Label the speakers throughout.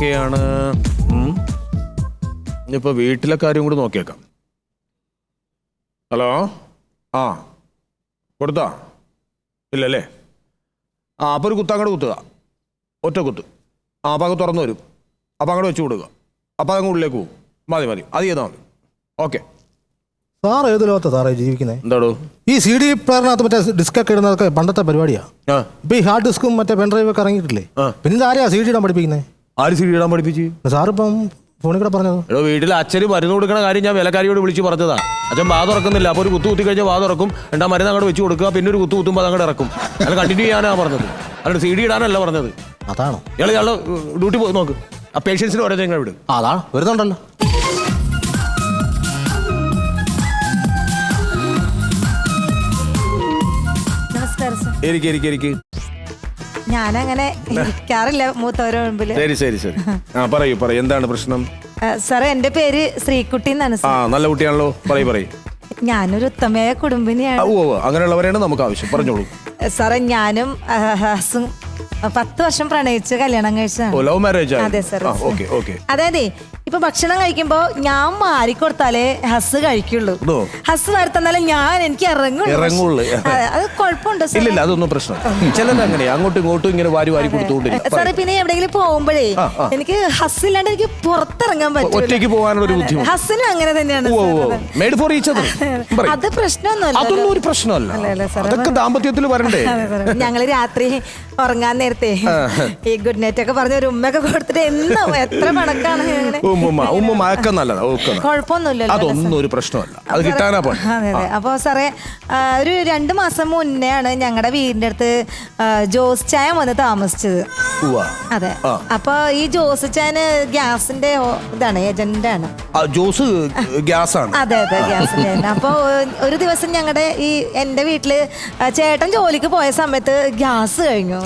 Speaker 1: ഓക്കെയാണ്. ഇനിയിപ്പോൾ വീട്ടിലെ കാര്യം കൂടി നോക്കിയേക്കാം. ഹലോ, ആ കൊടുത്താ ഇല്ലല്ലേ? ആ അപ്പോൾ ഒരു കുത്തങ്ങോട്ട് കുത്തുക, ഒറ്റ കുത്ത്. ആ അപ്പോൾ അങ്ങ് തുറന്നു വരും, അപ്പോൾ അങ്ങോട്ട് വെച്ച് കൊടുക്കുക, അപ്പോൾ അതങ്ങ് ഉള്ളിലേക്ക് പോകും. മതി മതി, അത് ചെയ്താൽ മതി. ഓക്കെ.
Speaker 2: സാർ ഏത് ലോകത്താ സാറേ ജീവിക്കുന്നത്?
Speaker 1: എന്താടോ
Speaker 2: ഈ CD പ്ലെയറിനകത്ത് മറ്റേ ഡിസ്കൊക്കെ ഇടുന്നതൊക്കെ പണ്ടത്തെ പരിപാടിയാണ്. ഇപ്പൊ ഈ ഹാർഡ് ഡിസ്കും മറ്റേ പെൻഡ്രൈവ് ഒക്കെ ഇറങ്ങിയിട്ടില്ലേ? പിന്നെ ആരെയാ CD ഇടാൻ പഠിപ്പിക്കുന്നത്?
Speaker 1: ആര് CD ഇടാൻ പഠിപ്പിച്ച്?
Speaker 2: സാറിപ്പം ഫോണിൽ കൂടെ പറഞ്ഞത്.
Speaker 1: എടോ വീട്ടിൽ അച്ഛന് മരുന്ന് കൊടുക്കണ കാര്യം ഞാൻ വിലക്കാരിയോട് വിളിച്ച് പറഞ്ഞതാ. അച്ഛൻ വാ തുറക്കുന്നില്ല, അപ്പോൾ ഒരു കുത്തി കഴിഞ്ഞാൽ വാ തുറക്കും, രണ്ടാ മരുന്ന് അങ്ങോട്ട് വെച്ച് കൊടുക്കുക, പിന്നെ ഒരു കുത്തുമ്പോൾ അത് അങ്ങോട്ട് ഇറക്കും. അത് കണ്ടിന്യൂ ചെയ്യാനാണ് പറഞ്ഞത്, അല്ലാണ്ട് CD ഇടാനല്ല പറഞ്ഞത്.
Speaker 2: അതാണോ?
Speaker 1: ഇയാൾ ഡ്യൂട്ടി പോയി നോക്ക്, ആ പേഷ്യൻസിന് ഓരോ നിങ്ങൾ വിടും.
Speaker 2: അതാണ് വരുന്നുണ്ടല്ലോ.
Speaker 3: ഞാനങ്ങനെ ഇരിക്കാറില്ല മൂത്തവരുടെ മുമ്പില്.
Speaker 1: ശരി ശരി ശരി, ആ പറയൂ പറയൂ, എന്താണ് പ്രശ്നം?
Speaker 3: സാറേ എന്റെ പേര് ശ്രീകുട്ടി എന്നാണ്.
Speaker 1: ആ നല്ല കുട്ടിയാണല്ലോ, പറയൂ പറയൂ.
Speaker 3: ഞാനൊരു ഉത്തമയായ കുടുംബിനിയാണ്.
Speaker 1: ഓ അങ്ങനെയുള്ളവരാണ് നമുക്ക് ആവശ്യം, പറഞ്ഞോളൂ.
Speaker 3: സാറേ ഞാനും 10 വർഷം പ്രണയിച്ച് കല്യാണം കഴിച്ചതാണ്.
Speaker 1: Love marriage?
Speaker 3: അതെ സാർ.
Speaker 1: അതായത്
Speaker 3: ഇപ്പൊ ഭക്ഷണം കഴിക്കുമ്പോ ഞാൻ മാറിക്കൊടുത്താലേ ഹസ് കഴിക്കുള്ളൂ. ഹസ് വരുത്തന്നാലേ ഞാൻ എനിക്ക് ഇറങ്ങുള്ളൂ. അത് കുഴപ്പമുണ്ടോ?
Speaker 1: ഇല്ല അതൊന്നും പ്രശ്നം. ചിലത് അങ്ങനെയാ, അങ്ങോട്ടും ഇങ്ങോട്ടും ഇങ്ങനെ വാരി കൊടുത്തുകൊണ്ടിരിക്കും.
Speaker 3: സാറേ പിന്നെ എവിടെയെങ്കിലും പോകുമ്പോഴേ എനിക്ക് ഹസ് ഇല്ലാണ്ട് എനിക്ക് പുറത്തിറങ്ങാൻ പറ്റും.
Speaker 1: ഒറ്റയ്ക്ക് പോകാനുള്ള ഒരു ബുദ്ധിമുട്ട്
Speaker 3: ഹസ്സിന് അങ്ങനെ തന്നെയാണ്. അത് പ്രശ്നമൊന്നുമല്ല.
Speaker 1: അതൊന്നും ഒരു പ്രശ്നമല്ല, അതൊക്കെ ദാമ്പത്യത്തിൽ വരണ്ടേ.
Speaker 3: ഞങ്ങള് രാത്രി ഉറങ്ങാൻ നേരത്തെ ഈ ഗുഡ് നൈറ്റ് ഒക്കെ പറഞ്ഞ ഒരു ഉമ്മയൊക്കെ കൊടുത്തിട്ട് എത്ര പണക്കാണ്. കുഴപ്പമൊന്നുമില്ലല്ലോ,
Speaker 1: അതൊന്നും ഒരു പ്രശ്നമല്ല, അത് കിട്ടാനാ.
Speaker 3: അതെ അതെ. അപ്പൊ സാറേ ഒരു 2 മാസം മുന്നേ ആണ് ഞങ്ങളുടെ വീടിന്റെ അടുത്ത് ജോസ് ചായ വന്ന് താമസിച്ചത്. അതെ. അപ്പൊ ഈ ജോസ് ചായന് ഗ്യാസിന്റെ ഇതാണ്, ഏജന്റാണ്.
Speaker 1: ജോസ് ഗ്യാസ് ആണ്?
Speaker 3: അതെ അതെ, ഗ്യാസിന്റെ. അപ്പൊ ഒരു ദിവസം ഞങ്ങളുടെ എന്റെ വീട്ടില് ചേട്ടൻ ജോലിക്ക് പോയ സമയത്ത് ഗ്യാസ് കഴിഞ്ഞു.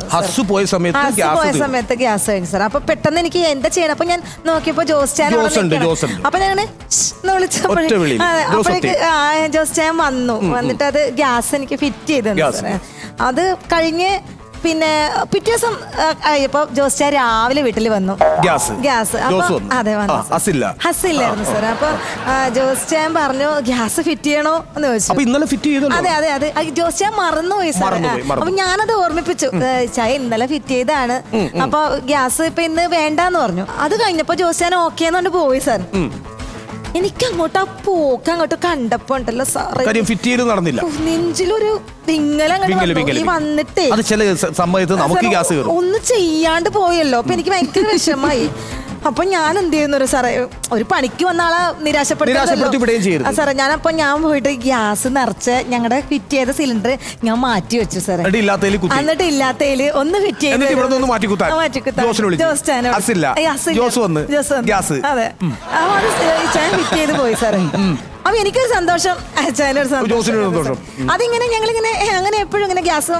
Speaker 1: പോയ
Speaker 3: സമയത്ത് ഗ്യാസ് കഴിഞ്ഞു സാർ. അപ്പൊ പെട്ടെന്ന് എനിക്ക് എന്താ ചെയ്യണം, അപ്പൊ ഞാൻ നോക്കിയപ്പോ ജോസ് ചാൻ, അപ്പൊ ഞാൻ വിളിച്ചപ്പോഴേക്ക് ജോസ് ചാൻ വന്നിട്ട് അത് ഗ്യാസ് എനിക്ക് ഫിറ്റ് ചെയ്തു. അത് കഴിഞ്ഞ് പിന്നെ പിറ്റേ ദിവസം കഴിയപ്പോ ജോസ് ചാൻ രാവിലെ വീട്ടിൽ വന്നു. ഗ്യാസ് അതെ വന്നു. ഹസ്സില്ലായിരുന്നു സാർ. അപ്പൊ ജോസ് ചാൻ പറഞ്ഞു ഗ്യാസ് ഫിറ്റ് ചെയ്യണോ എന്ന് ചോദിച്ചു. അതെ അതെ അതെ, ജോസ് ചാൻ മറന്നുപോയി സാർ. അപ്പൊ ഞാനത് ഓർമ്മിപ്പിച്ചു, ചായ ഇന്നലെ ഫിറ്റ് ചെയ്താണ്, അപ്പൊ ഗ്യാസ് ഇപ്പൊ ഇന്ന് വേണ്ടാന്ന് പറഞ്ഞു. അത് കഴിഞ്ഞപ്പോ ജോസ് ചാൻ ഓക്കെ എന്നുകൊണ്ട് പോയി സാർ. എനിക്ക് അങ്ങോട്ട് അങ്ങോട്ട് കണ്ടപ്പോ ഉണ്ടല്ലോ സാറേ, നെഞ്ചിലൊരു വന്നിട്ടേ ഒന്നും ചെയ്യാണ്ട് പോയല്ലോ. അപ്പൊ എനിക്ക് ഭയങ്കര വിഷമായി. അപ്പൊ ഞാൻ എന്ത് ചെയ്യുന്നു സാറേ, ഒരു പണിക്ക് വന്ന ആളെ നിരാശപ്പെടുത്തി സാറേ. ഞാൻ പോയിട്ട് ഗ്യാസ് നിറച്ച് ഞങ്ങളുടെ ഫിറ്റ് ചെയ്ത സിലിണ്ടർ ഞാൻ മാറ്റി വെച്ചു സാറേ. എന്നിട്ട് ഇല്ലാത്തതിൽ ഒന്ന് ഫിറ്റ് ചെയ്ത് പോയി സാറേ. അപ്പൊ എനിക്കൊരു സന്തോഷം, ചായനൊരു സന്തോഷം. അതിങ്ങനെ ഞങ്ങളിങ്ങനെ അങ്ങനെ എപ്പോഴും ഇങ്ങനെ ഗ്യാസ്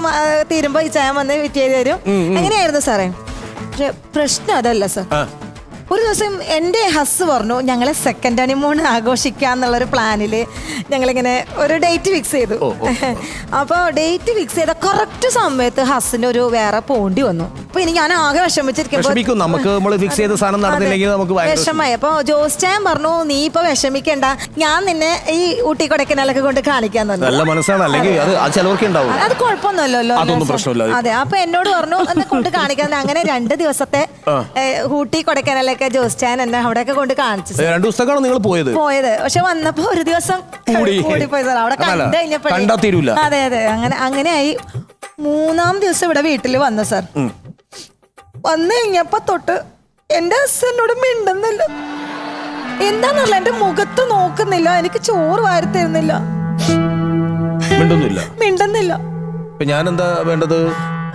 Speaker 3: തീരുമ്പോ ഈ ചായ വന്ന് ഫിറ്റ് ചെയ്ത് തരും. എങ്ങനെയായിരുന്നു സാറേ. പക്ഷെ പ്രശ്നം അതല്ല സാർ. ഒരു ദിവസം എൻ്റെ ഹസ് പറഞ്ഞു ഞങ്ങളെ സെക്കൻഡ് ഹണിമൂൺ ആഘോഷിക്കാന്നുള്ളൊരു പ്ലാനില് ഞങ്ങളിങ്ങനെ ഒരു ഡേറ്റ് ഫിക്സ് ചെയ്തു. അപ്പോൾ ഡേറ്റ് ഫിക്സ് ചെയ്ത കറക്റ്റ് സമയത്ത് ഹസ്സിന് ഒരു വേറെ പോണ്ടി വന്നു. അപ്പൊ ഇനി ഞാൻ ആകെ വിഷമായി. അപ്പൊ ജോസ് ചാൻ പറഞ്ഞു നീ ഇപ്പൊ വിഷമിക്കണ്ട, ഞാൻ നിന്നെ ഈ ഊട്ടി കൊടൈക്കനാലൊക്കെ കൊണ്ട് കാണിക്കാന്ന് പറഞ്ഞു. അത് കുഴപ്പമൊന്നുമല്ലോ. അതെ. അപ്പൊ എന്നോട് പറഞ്ഞു എന്നെ കൊണ്ട് കാണിക്കാൻ. അങ്ങനെ 2 ദിവസത്തെ ഊട്ടി കൊടൈക്കനാലൊക്കെ ജോസ് ചാൻ എന്നെ അവിടെയൊക്കെ കൊണ്ട് കാണിച്ചു.
Speaker 1: 2 ദിവസത്തേക്കാണ് നിങ്ങൾ പോയത്?
Speaker 3: പക്ഷെ വന്നപ്പോ ഒരു ദിവസം കൂടിപ്പോയി സാർ. അവിടെ കണ്ടു കഴിഞ്ഞപ്പോ അതെ അതെ അങ്ങനെയായി. 3-ാം ദിവസം ഇവിടെ വീട്ടിൽ വന്നു സാർ. വന്നു കഴിഞ്ഞപ്പോ തൊട്ട് എന്റെ ഹസ്ബൻഡിനോട് മിണ്ടുന്നില്ല. എന്താന്നല്ല, എന്റെ മുഖത്ത് നോക്കുന്നില്ല, എനിക്ക് ചോറ് വാരി തരുന്നില്ല, മിണ്ടുന്നില്ല.
Speaker 1: ഞാൻ എന്താ വേണ്ടത്?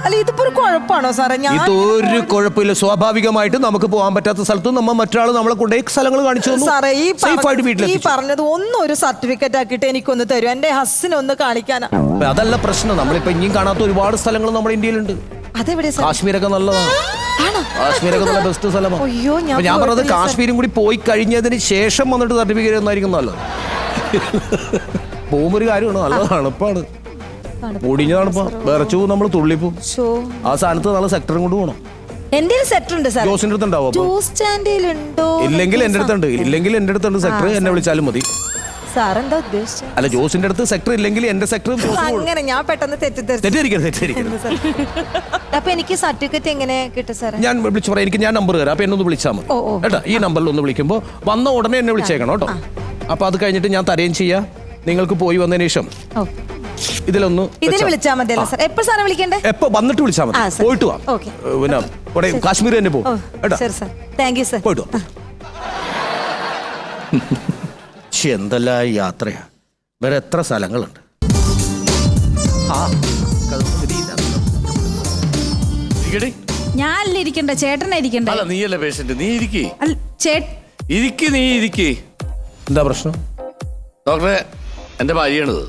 Speaker 3: അല്ല ഇതിപ്പോ ഒരു കുഴപ്പമാണോ സാറേ?
Speaker 1: ഇതൊരു കുഴപ്പമില്ല. സ്വാഭാവികമായിട്ട് നമുക്ക് പോകാൻ പറ്റാത്ത സ്ഥലത്ത് മറ്റൊരാൾ നമ്മളെ കൊണ്ടേ സ്ഥലങ്ങൾ കാണിച്ചു
Speaker 3: സാറേ. ഈ പറഞ്ഞത് ഒന്നും ഒരു സർട്ടിഫിക്കറ്റ് ആക്കിയിട്ട് എനിക്കൊന്ന് തരും, എന്റെ ഹസ്സിനെ ഒന്ന് കാണിക്കാനാ.
Speaker 1: അതല്ല പ്രശ്നം, നമ്മളിപ്പോ ഇനിയും കാണാത്ത ഒരുപാട് സ്ഥലങ്ങൾ നമ്മുടെ ഇന്ത്യയിലുണ്ട്.
Speaker 3: അതെവിടെ?
Speaker 1: കാശ്മീരൊക്കെ നല്ലതാണ്. കാശ്മീരൊക്കെ നല്ല ബെസ്റ്റ് സ്ഥലമാണ്. ഞാൻ പറഞ്ഞത് കാശ്മീരും കൂടി പോയി കഴിഞ്ഞതിന് ശേഷം വന്നിട്ട് സർട്ടിഫിക്കറ്റ് ഒന്നായിരിക്കും നല്ലത്. പോകുമ്പോ ഒരു കാര്യമാണ്, നല്ല തണുപ്പാണ്, ഒടിഞ്ഞ തണുപ്പാ, വിറച്ചു നമ്മൾ തുള്ളിപ്പോ. ആ സ്ഥാനത്ത് നല്ല സെക്ടറും കൊണ്ട് പോകണം.
Speaker 3: എന്റെ സെക്ടർ ഉണ്ട് സാർ.
Speaker 1: ജോസിന്റെ അടുത്ത് ഉണ്ടാവും.
Speaker 3: ജ്യൂസ് സ്റ്റാൻഡിൽ ഉണ്ടോ?
Speaker 1: ഇല്ലെങ്കിൽ എന്റെ അടുത്തുണ്ട്. ഇല്ലെങ്കിൽ എന്റെ അടുത്തുണ്ട് സെക്ടർ. എന്നെ വിളിച്ചാലും മതി.
Speaker 3: സാർ എന്താ ഉദ്ദേശിച്ചത്?
Speaker 1: അല്ല, ജോസിന്റെ അടുത്ത് സെക്ടർ ഇല്ലെങ്കിൽ എന്റെ സെക്ടർ.
Speaker 3: അങ്ങനെ ഞാൻ പെട്ടെന്ന്
Speaker 1: തെറ്റിദ്ധരിക്കരുത്.
Speaker 3: അപ്പൊ എനിക്ക് സർട്ടിഫിക്കറ്റ് എങ്ങനെ കിട്ടും സാർ?
Speaker 1: ഞാൻ വിളിച്ചു പറയാം. എനിക്ക് ഞാൻ നമ്പർ തരാം. അപ്പൊ എന്നൊന്ന് വിളിച്ചാൽ മതി കേട്ടോ. ഈ നമ്പറിൽ ഒന്ന് വിളിക്കുമ്പോൾ വന്ന ഉടനെ എന്നെ വിളിച്ചേക്കണം കേട്ടോ. അപ്പൊ അത് കഴിഞ്ഞിട്ട് ഞാൻ തരുകയും ചെയ്യാം. നിങ്ങൾക്ക് പോയി വന്നതിന് ശേഷം ഇതിൽ
Speaker 3: വിളിച്ചാൽ മതി സാർ. എപ്പോ സാറെ വിളിക്കണ്ടേ?
Speaker 1: എപ്പോ വന്നിട്ട് വിളിച്ചാൽ മതി. പോയിട്ട് വാ. പിന്നെ ഇവിടെ കാശ്മീർ തന്നെ പോകും കേട്ടോ.
Speaker 3: Thank you sir.
Speaker 1: പോയിട്ട് വാ. എന്തെല്ലാം യാത്രയാ. വേറെ എത്ര സ്ഥലങ്ങളുണ്ട്.
Speaker 4: ഞാനല്ല ഇരിക്കണ്ട, ചേട്ടനാ ഇരിക്കണ്ട.
Speaker 5: അല്ല, നീയല്ലേ പേഷ്യന്റ്, നീ ഇരിക്കേ.
Speaker 4: നീ
Speaker 5: ഇരിക്കേ.
Speaker 1: എന്താ പ്രശ്നം?
Speaker 5: ഡോക്ടറെ, എന്റെ ഭാര്യയാണിത്.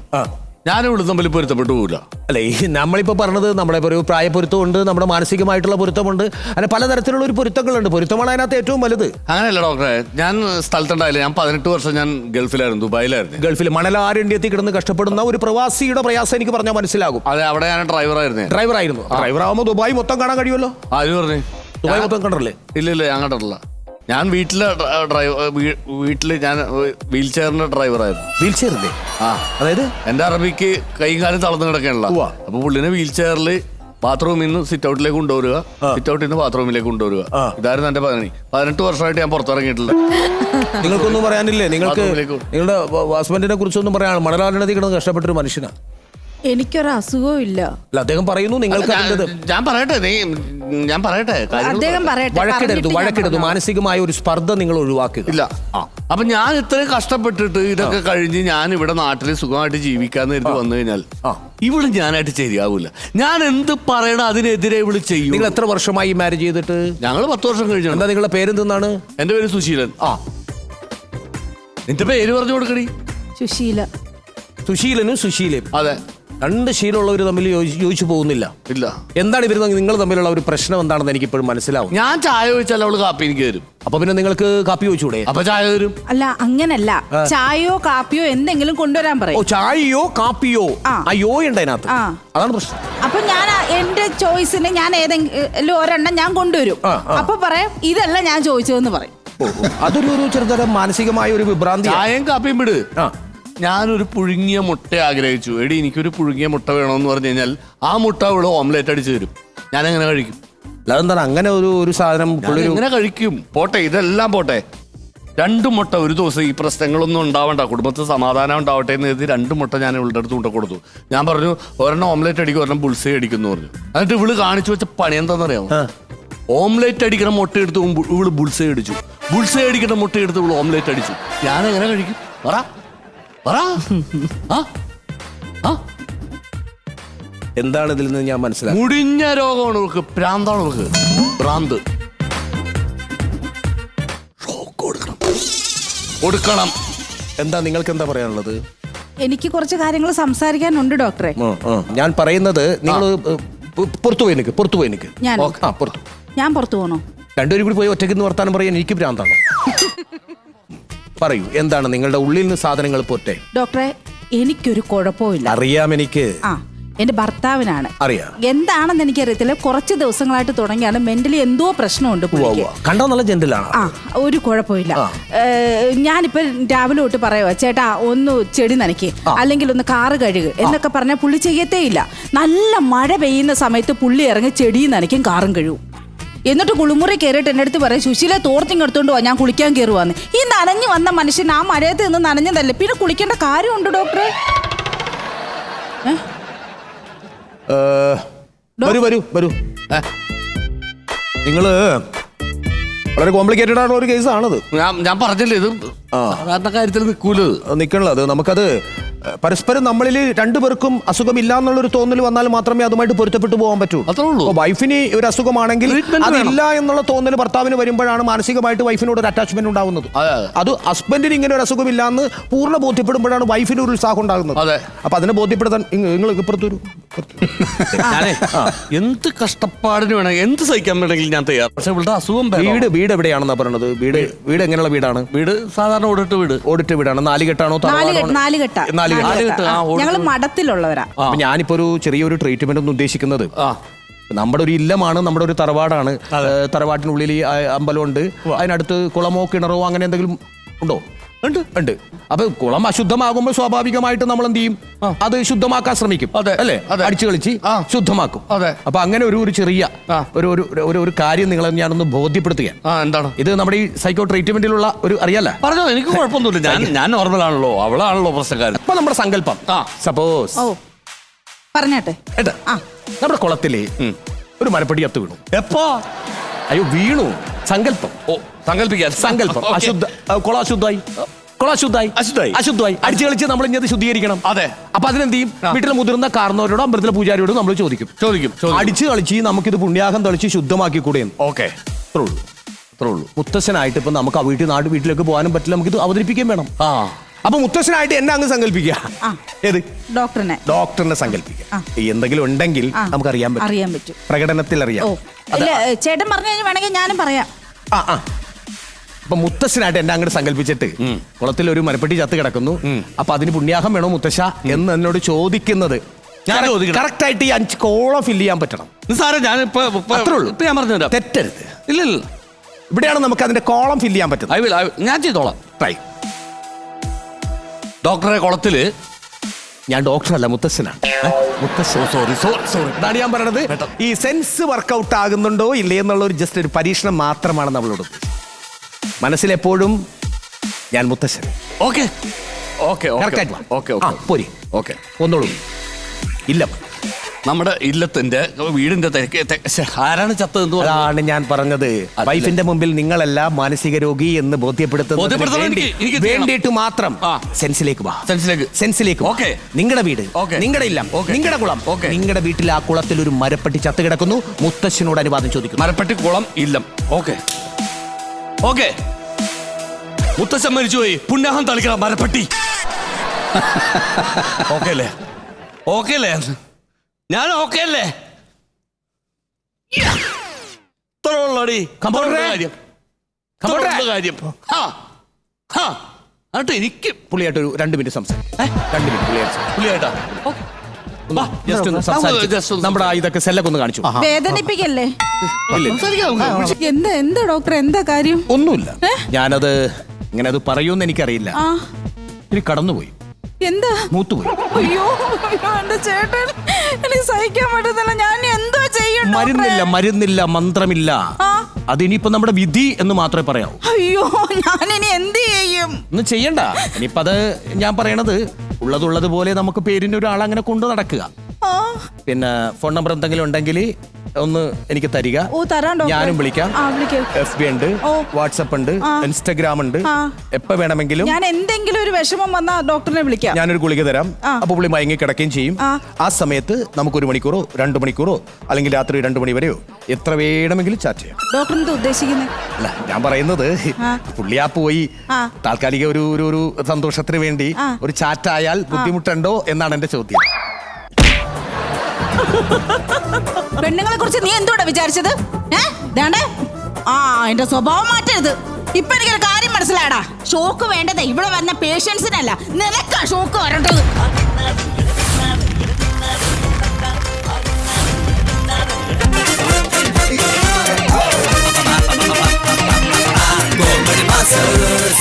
Speaker 5: ഞാനും ഇവിടെ തമ്മിൽ പൊരുത്തപ്പെട്ടു പോകില്ല.
Speaker 1: അല്ലെ, നമ്മളിപ്പോ പറഞ്ഞത് നമ്മുടെ ഒരു പ്രായപ്പൊരുത്തമുണ്ട്, നമ്മുടെ മാനസികമായിട്ടുള്ള പൊരുത്തമുണ്ട്, അങ്ങനെ പലതരത്തിലുള്ള ഒരു പൊരുത്തങ്ങളുണ്ട്. പൊരുത്തമാണ് അതിനകത്ത് ഏറ്റവും വലുത്.
Speaker 5: അങ്ങനെയല്ല ഡോക്ടറെ, ഞാൻ സ്ഥലത്തുണ്ടായില്ല. ഞാൻ 18 വർഷം ഞാൻ ഗൾഫിലായിരുന്നു, ദുബായിലായിരുന്നു.
Speaker 1: ഗൾഫിൽ മണലാരണ്യത്തിൽ കിടന്ന് കഷ്ടപ്പെടുന്ന ഒരു പ്രവാസിയുടെ പ്രയാസം എനിക്ക് പറഞ്ഞാൽ മനസ്സിലാകും.
Speaker 5: അതെ, അവിടെ ഞാൻ ഡ്രൈവറായിരുന്നു.
Speaker 1: ഡ്രൈവർ ആവുമ്പോൾ ദുബായ് മൊത്തം കാണാൻ കഴിയുമല്ലോ.
Speaker 5: ആര് പറഞ്ഞു?
Speaker 1: ദുബായ് മൊത്തം കണ്ടല്ലേ?
Speaker 5: ഇല്ല, ഞാൻ കണ്ടിട്ടില്ല. ഞാൻ വീട്ടില് ഞാൻ വീൽ ചെയറിന്റെ ഡ്രൈവറായിരുന്നു.
Speaker 1: വീൽ ചെയറിന്റെ? അതായത്
Speaker 5: എന്റെ അറബിക്ക് കൈയും കാലും തളർന്നു കിടക്കാനുള്ള. അപ്പൊ പുള്ളിനെ വീൽ ചെയറിൽ ബാത്റൂമിൽ നിന്ന് സിറ്റ് ഔട്ടിലേക്ക് കൊണ്ടുവരിക, സിറ്റ് ഔട്ടിൽ നിന്ന് ബാത്റൂമിലേക്ക് കൊണ്ടുവരിക. ഇതായിരുന്നു എന്റെ പണി. 18 വർഷമായിട്ട് ഞാൻ പുറത്തിറങ്ങിയിട്ടില്ല.
Speaker 1: നിങ്ങൾക്കൊന്നും പറയാനില്ലേ? നിങ്ങളുടെ ഹസ്ബൻഡിനെ കുറിച്ചൊന്നും പറയാൻ? മണലാരണ്യത്തിൽ കിടന്ന് കഷ്ടപ്പെട്ടൊരു മനുഷ്യനാണ്.
Speaker 4: എനിക്കൊരു അസുഖവും ഇല്ല.
Speaker 1: അദ്ദേഹം പറയുന്നു നിങ്ങൾക്ക്
Speaker 5: ഞാൻ പറയട്ടെ
Speaker 4: അദ്ദേഹം
Speaker 1: വഴക്കിടരുത്. മാനസികമായ ഒരു സ്പർദ്ധ നിങ്ങൾ ഒഴിവാക്കുക.
Speaker 5: ഇല്ല. അപ്പൊ ഞാൻ ഇത്രയും കഷ്ടപ്പെട്ടിട്ട് ഇതൊക്കെ കഴിഞ്ഞ് ഞാൻ ഇവിടെ നാട്ടിൽ സുഖമായിട്ട് ജീവിക്കാന്ന് കരുതി വന്നു കഴിഞ്ഞാൽ ഇവിടെ ഞാനായിട്ട് ശരിയാവൂല. ഞാൻ എന്ത് പറയണം അതിനെതിരെ ഇവിടെ ചെയ്യും.
Speaker 1: നിങ്ങൾ എത്ര വർഷമായി മാരേജ് ചെയ്തിട്ട്?
Speaker 5: ഞങ്ങൾ 10 വർഷം കഴിഞ്ഞു.
Speaker 1: എന്താ നിങ്ങളുടെ പേരെന്താണ്?
Speaker 5: എന്റെ പേര് സുശീലൻ. നിന്റെ പേര് പറഞ്ഞു കൊടുക്കടി.
Speaker 4: സുശീലനും
Speaker 1: സുശീലയും.
Speaker 5: അതെ,
Speaker 1: രണ്ട് ശീലമുള്ളവർ തമ്മിൽ യോജിച്ചു പോകുന്നില്ല.
Speaker 5: ഇല്ല.
Speaker 1: എന്താണ് ഇവർ നിങ്ങൾ തമ്മിലുള്ള ഒരു പ്രശ്നം എന്താണെന്ന് എനിക്ക് ഇപ്പോഴും മനസ്സിലാവും.
Speaker 5: ഞാൻ ചായ ചോദിച്ചാൽ അവള് കാപ്പി എനിക്ക് തരും.
Speaker 1: അപ്പൊ പിന്നെ നിങ്ങൾക്ക് കാപ്പി ചോദിച്ചൂടെ?
Speaker 5: അപ്പൊ ചായ തരും.
Speaker 4: അല്ല, അങ്ങനല്ല. ചായയോ കാപ്പിയോ എന്തെങ്കിലും കൊണ്ടുവരാൻ പറയും.
Speaker 1: ചായയോ കാപ്പിയോ? യോ ഉണ്ട് അതിനകത്ത്. അതാണ് പ്രശ്നം.
Speaker 4: അപ്പൊ ഞാൻ എന്റെ ചോയ്സിന് ഞാൻ ഏതെങ്കിലും ഒരെണ്ണം ഞാൻ കൊണ്ടുവരും. അപ്പൊ പറയാം ഇതല്ല ഞാൻ ചോദിച്ചതെന്ന് പറയും.
Speaker 1: അതൊരു ചെറുതരം മാനസികമായ ഒരു വിഭ്രാന്തി.
Speaker 5: ചായയും കാപ്പിയും വിട്. ഞാനൊരു പുഴുങ്ങിയ മുട്ട ആഗ്രഹിച്ചു. എടി, എനിക്കൊരു പുഴുങ്ങിയ മുട്ട വേണമെന്ന് പറഞ്ഞു കഴിഞ്ഞാൽ ആ മുട്ട ഇവിടെ ഓംലെറ്റ് അടിച്ചു തരും. ഞാൻ എങ്ങനെ കഴിക്കും?
Speaker 1: അതെന്താണ് അങ്ങനെ ഒരു സാധനം
Speaker 5: എങ്ങനെ കഴിക്കും? പോട്ടെ, ഇതെല്ലാം പോട്ടെ. 2 മുട്ട ഒരു ദിവസം, ഈ പ്രശ്നങ്ങളൊന്നും ഉണ്ടാവണ്ട, കുടുംബത്തിൽ സമാധാനം ഉണ്ടാവട്ടെ എന്ന് കരുതി 2 മുട്ട ഞാൻ ഇവളുടെ അടുത്ത് കൊണ്ടു കൊടുത്തു. ഞാൻ പറഞ്ഞു ഒരെണ്ണം ഓംലെറ്റ് അടിക്കും, ഒരെണ്ണം ബുൾസൈ അടിക്കുന്നു പറഞ്ഞു. എന്നിട്ട് ഇവള് കാണിച്ചു വെച്ച പണി എന്താണെന്നറിയാമോ? ഓംലെറ്റ് അടിക്കണ മുട്ട എടുത്ത് ഇവള് ബുൾസൈ അടിച്ചു. ബുൾസൈ അടിക്കണ മുട്ട എടുത്ത് ഇവള് ഓംലെറ്റ് അടിച്ചു. ഞാൻ എങ്ങനെ കഴിക്കും? പറ.
Speaker 1: എന്താണ് ഇതിൽ നിന്ന് ഞാൻ മനസ്സിലാക്കി?
Speaker 5: മുടിഞ്ഞ രോഗമാണ് ഇവർക്ക്. ഭ്രാന്താണ് ഇവർക്ക്. ഭ്രാന്ത് കൊടുക്കണം.
Speaker 1: എന്താ നിങ്ങൾക്ക് എന്താ പറയാനുള്ളത്?
Speaker 4: എനിക്ക് കുറച്ച് കാര്യങ്ങൾ സംസാരിക്കാനുണ്ട് ഡോക്ടറെ.
Speaker 1: ഞാൻ പറയുന്നത് നിങ്ങൾ പുറത്തു പോയി നിൽക്ക്.
Speaker 4: ഞാൻ പുറത്തു പോകണോ?
Speaker 1: രണ്ടുപേരും കൂടി പോയി ഒറ്റയ്ക്ക് വർത്താനം പറയാൻ എനിക്ക് ഭ്രാന്താണ്. പറയൂ, എന്താണ് നിങ്ങളുടെ ഉള്ളിൽ നിന്ന് സാധനങ്ങൾ പോറ്റെ?
Speaker 4: ഡോക്ടറെ, എനിക്കൊരു കുഴപ്പമില്ല.
Speaker 1: അറിയാം എനിക്ക്.
Speaker 4: എന്റെ ഭർത്താവിനാണ്.
Speaker 1: അറിയാം.
Speaker 4: എന്താണെന്ന് എനിക്കറിയത്തില്ല. കുറച്ച് ദിവസങ്ങളായിട്ട് തുടങ്ങിയാണ് മെന്റലി എന്തോ പ്രശ്നമുണ്ട്.
Speaker 1: കണ്ടാ നല്ല ജെന്റിലാണ്.
Speaker 4: ഒരു കുഴപ്പമില്ല. ഞാനിപ്പോ രാവിലെ തൊട്ട് പറയുക, ചേട്ടാ ഒന്ന് ചെടി നനയ്ക്ക്, അല്ലെങ്കിൽ ഒന്ന് കാറ് കഴുകുക എന്നൊക്കെ പറഞ്ഞാൽ പുള്ളി ചെയ്യത്തേ ഇല്ല. നല്ല മഴ പെയ്യുന്ന സമയത്ത് പുള്ളി ഇറങ്ങി ചെടിയും നനയ്ക്കും കാറും കഴുകും. എന്നിട്ട് കുളിമുറി കയറിയിട്ട് എൻ്റെ അടുത്ത് പറയും, സുശീലെ തോർത്തിങ്ങെടുത്തോണ്ട് പോവാ, ഞാൻ കുളിക്കാൻ കയറുവാന്ന്. ഈ നനഞ്ഞു വന്ന മനുഷ്യൻ ആ മഴയത്ത് നിന്ന് നനഞ്ഞതല്ലേ, പിന്നെ കുളിക്കേണ്ട കാര്യമുണ്ട് ഡോക്ടറെ?
Speaker 1: വരൂ. നിങ്ങള് വളരെ കോംപ്ലിക്കേറ്റഡ് ആയിട്ടുള്ള ഒരു കേസാണത്.
Speaker 5: ഞാൻ പറഞ്ഞില്ലേ, ഇത് സാധാരണ കാര്യത്തിൽ
Speaker 1: നിൽക്കണല്ലോ. അത് നമുക്കത് പരസ്പരം നമ്മളിൽ രണ്ടുപേർക്കും അസുഖമില്ല എന്നുള്ളൊരു തോന്നൽ വന്നാൽ മാത്രമേ അതുമായിട്ട് പൊരുത്തപ്പെട്ടു പോകാൻ പറ്റുള്ളൂ. വൈഫിന് ഒരു അസുഖമാണെങ്കിൽ അതില്ല എന്നുള്ള തോന്നൽ ഭർത്താവിന് വരുമ്പോഴാണ് മാനസികമായിട്ട് വൈഫിനോട് ഒരു അറ്റാച്ച്മെന്റ് ഉണ്ടാവുന്നത്. അത് ഹസ്ബൻഡിന് ഇങ്ങനെ ഒരു അസുഖമില്ല എന്ന് പൂർണ്ണ ബോധ്യപ്പെടുമ്പോഴാണ് വൈഫിന് ഒരു ഉത്സാഹം ഉണ്ടാകുന്നത്. അപ്പൊ അതിനെ ബോധ്യപ്പെടുത്താൻ നിങ്ങൾ ഇപ്പുറത്തൊരു
Speaker 5: എന്ത് കഷ്ടപ്പാടിന് വേണം, എന്ത് സഹിക്കാൻ വേണമെങ്കിൽ ഞാൻ തയ്യാർ. പക്ഷെ ഇവളുടെ അസുഖം
Speaker 1: വീട് എവിടെയാണെന്നാ പറയണത്? വീട് എങ്ങനെയുള്ള വീടാണ്?
Speaker 5: വീട് സാധാരണ ഓടിട്ട്
Speaker 1: വീടാണ്. 4 കെട്ടാണോ?
Speaker 4: 4 കെട്ടാ. ഞങ്ങള് മഠത്തിലുള്ളവരാ.
Speaker 1: ഞാനിപ്പോ ഒരു ചെറിയൊരു ട്രീറ്റ്മെന്റ് ഒന്ന് ഉദ്ദേശിക്കുന്നത്, നമ്മുടെ ഒരു ഇല്ലമാണ്, നമ്മുടെ ഒരു തറവാടാണ്. തറവാട്ടിനുള്ളിൽ ഈ അമ്പലമുണ്ട്. അതിനടുത്ത് കുളമോ കിണറോ അങ്ങനെ എന്തെങ്കിലും ഉണ്ടോ? ഉണ്ട്. അപ്പൊ കുളം അശുദ്ധമാകുമ്പോൾ സ്വാഭാവികമായിട്ട് നമ്മൾ എന്ത് ചെയ്യും? അത് ശുദ്ധമാക്കാൻ ശ്രമിക്കും. അല്ലേ? അടിച്ചു കളിച്ച് ശുദ്ധമാക്കും. അപ്പൊ അങ്ങനെ ഒരു ചെറിയ ഒരു കാര്യം നിങ്ങളെ ഞാനൊന്ന് ബോധ്യപ്പെടുത്തുക.
Speaker 5: എന്താണ്
Speaker 1: ഇത്? നമ്മുടെ ഈ സൈക്കോ ട്രീറ്റ്മെന്റിലുള്ള ഒരു അറിയാലോ.
Speaker 5: പറഞ്ഞോ, എനിക്ക് കുഴപ്പമൊന്നുമില്ല. ഞാൻ നോർമൽ ആണല്ലോ, അവളാണല്ലോ പ്രശ്നക്കാരൻ.
Speaker 1: അപ്പൊ നമ്മുടെ സങ്കല്പം, സപ്പോസ്
Speaker 4: പറഞ്ഞാട്ടെ,
Speaker 1: നമ്മുടെ കുളത്തില് ഒരു മരപ്പടി അത്ത് വീണു.
Speaker 5: എപ്പോ?
Speaker 1: അയ്യോ, വീണു. സങ്കല്പം. സങ്കല്പം. കുളം അശുദ്ധമായി. അടിച്ചു കളിച്ച് നമ്മൾ ഇനി അത് ശുദ്ധീകരിക്കണം.
Speaker 5: അതെ.
Speaker 1: അപ്പൊ അതിനെന്ത് ചെയ്യും? വീട്ടിലെ മുതിർന്ന കാരണവരോടും അമ്പലത്തിലെ പൂജാരിയോടും നമ്മൾ ചോദിക്കും. അടിച്ചു കളിച്ച് നമുക്കിത് പുണ്യാഹം തളിച്ച് ശുദ്ധമാക്കി കൂടെ.
Speaker 5: ഓക്കെ,
Speaker 1: അത്രേ ഉള്ളൂ. മുത്തശ്ശനായിട്ട് ഇപ്പൊ നമുക്ക് വീട്ടിലേക്ക് പോകാനും പറ്റില്ല, നമുക്കിത് അവതരിപ്പിക്കുകയും വേണം. അപ്പൊ മുത്തശ്ശനായിട്ട് എന്നെ അങ്ങ് സങ്കല്പിക്കുക. ഏത്? ഡോക്ടറിനെ സങ്കല്പിക്കുക. എന്തെങ്കിലും ഉണ്ടെങ്കിൽ നമുക്ക് അറിയാൻ പറ്റും. പ്രകടനത്തിൽ അറിയാം.
Speaker 4: ചേട്ടൻ പറഞ്ഞു കഴിഞ്ഞാൽ വേണമെങ്കിൽ ഞാനും പറയാം.
Speaker 1: അപ്പൊ മുത്തശ്ശനായിട്ട് എന്നെ അങ്ങോട്ട് സങ്കല്പിച്ചിട്ട് കുളത്തിൽ ഒരു മരപ്പെട്ടി ചത്ത് കിടക്കുന്നു. അപ്പൊ അതിന് പുണ്യാഹം വേണോ മുത്തശ്ശ എന്ന് എന്നോട് ചോദിക്കുന്നത് കറക്റ്റ് ആയിട്ട് ഈ 5 കോളം ഫില്ല് ചെയ്യാൻ പറ്റണം.
Speaker 5: സാറേ, ഞാൻ പറഞ്ഞു
Speaker 1: തെറ്റരുത്.
Speaker 5: ഇല്ല,
Speaker 1: ഇവിടെയാണ് നമുക്ക് അതിന്റെ കോളം ഫില്ല് ചെയ്യാൻ പറ്റുന്നത്.
Speaker 5: ഞാൻ ചെയ്തോളാം. ഡോക്ടറെ, കുളത്തില്
Speaker 1: ഞാൻ ഡോക്ടറല്ല, മുത്തശ്ശനാണ്. സോറി. അതാണ് ഞാൻ പറയണത്. ഈ സെൻസ് വർക്കൗട്ട് ആകുന്നുണ്ടോ ഇല്ലേ എന്നുള്ള ഒരു ജസ്റ്റ് ഒരു പരീക്ഷണം മാത്രമാണ് നമ്മളോട്. മനസ്സിലെപ്പോഴും ഞാൻ മുത്തശ്ശൻ. ഒന്നോളൂ. ഇല്ല,
Speaker 5: നമ്മുടെ ഇല്ലത്തിന്റെ വീടിന്റെ ആരാണ് ചത്തത്?
Speaker 1: അതാണ് ഞാൻ പറഞ്ഞത്. വൈഫിന്റെ മുമ്പിൽ നിങ്ങളെല്ലാം മാനസിക രോഗി എന്ന് ബോധ്യപ്പെടുത്തുന്നതിന് വേണ്ടിയിട്ട് മാത്രം സെൻസിലേക്ക്. നിങ്ങളുടെ വീട്, നിങ്ങളുടെ ഇല്ലം, നിങ്ങളുടെ കുളം, നിങ്ങളുടെ വീട്ടിൽ ആ കുളത്തിൽ ഒരു മരപ്പെട്ടി ചത്ത് കിടക്കുന്നു. മുത്തശ്ശനോട് അനുവാദം ചോദിക്കുന്നു.
Speaker 5: മരപ്പെട്ടി, കുളം, ഇല്ലം. ഓക്കെ. മുത്തശ്ശൻ മരിച്ചുപോയി, പുണ്യാഹം തളിക്കണം, മരപ്പെട്ടി. ഓക്കെ അല്ലേ? ഞാൻ ഓക്കെ അല്ലേ? എനിക്ക്
Speaker 1: പുള്ളിയായിട്ട് ഒരു 2 മിനിറ്റ് സംസാരിക്കും. 2 മിനിറ്റ് പുള്ളിയായിട്ടാ നമ്മുടെ ഇതൊക്കെ സെല്ലൊക്കെ ഒന്ന് കാണിച്ചു.
Speaker 4: വേദനിപ്പിക്കല്ലേ? എന്താ ഡോക്ടർ, എന്താ കാര്യം?
Speaker 1: ഒന്നുമില്ല. ഞാനത് ഇങ്ങനെ അത് പറയൂന്ന് എനിക്കറിയില്ല. ഇനി കടന്നുപോയി.
Speaker 4: എന്താ?
Speaker 1: മൂത്തുപോയി.
Speaker 4: അയ്യോ, എന്റെ ചേട്ടൻ, എനിക്ക് സഹിക്കാൻ പറ്റുന്നില്ല. ഞാൻ എന്തോ ചെയ്യും?
Speaker 1: മരുന്നില്ല, മന്ത്രമില്ല. അതിനിപ്പോ നമ്മുടെ വിധി എന്ന് മാത്രമേ പറയാവൂ.
Speaker 4: അയ്യോ, ഞാൻ ഇനി എന്ത് ചെയ്യും?
Speaker 1: ഒന്നും ചെയ്യണ്ട. ഇനിയിപ്പോ അത് ഞാൻ പറയണത് ഉള്ളതുപോലെ നമുക്ക് പേരിന് ഒരാൾ അങ്ങനെ കൊണ്ടു നടക്കുക. പിന്നെ ഫോൺ നമ്പർ എന്തെങ്കിലും ഉണ്ടെങ്കിൽ ഒന്ന് എനിക്ക് തരിക. ഞാനും വിളിക്കാം. FB ഉണ്ട്, വാട്സപ്പ് ഉണ്ട്, Instagram ഉണ്ട്. എപ്പോ വേണമെങ്കിലും
Speaker 4: ഞാൻ എന്തെങ്കിലും ഒരു വിഷമം വന്നാ ഡോക്ടറിനെ വിളിക്കാം.
Speaker 1: ഞാനൊരു ഗുളിക തരാം. അപ്പൊ പുള്ളി മയങ്ങി കിടക്കുകയും ചെയ്യും. ആ സമയത്ത് നമുക്ക് 1 മണിക്കൂറോ 2 മണിക്കൂറോ അല്ലെങ്കിൽ രാത്രി 2 മണി വരെയോ എത്ര വേണമെങ്കിലും ചാറ്റ് ചെയ്യാം.
Speaker 4: ഡോക്ടർ എന്താ ഉദ്ദേശിക്കുന്നത്?
Speaker 1: അല്ല, ഞാൻ പറയുന്നത് പുള്ളി ആ പോയി താൽക്കാലിക ഒരു സന്തോഷത്തിന് വേണ്ടി ഒരു ചാറ്റ് ആയാൽ ബുദ്ധിമുട്ടുണ്ടോ എന്നാണ് എന്റെ ചോദ്യം.
Speaker 4: പെണ്ണുങ്ങളെ കുറിച്ച് നീ എന്തോടാ വിചാരിച്ചത്? എന്റെ സ്വഭാവം മാറ്റരുത്. ഇപ്പൊ എനിക്കൊരു കാര്യം മനസ്സിലായടാ. ഷോക്ക് വേണ്ടത് ഇവിടെ വന്ന പേഷ്യൻസിനല്ല, നിനക്കാ ഷോക്ക് വരേണ്ടത്.
Speaker 6: Masters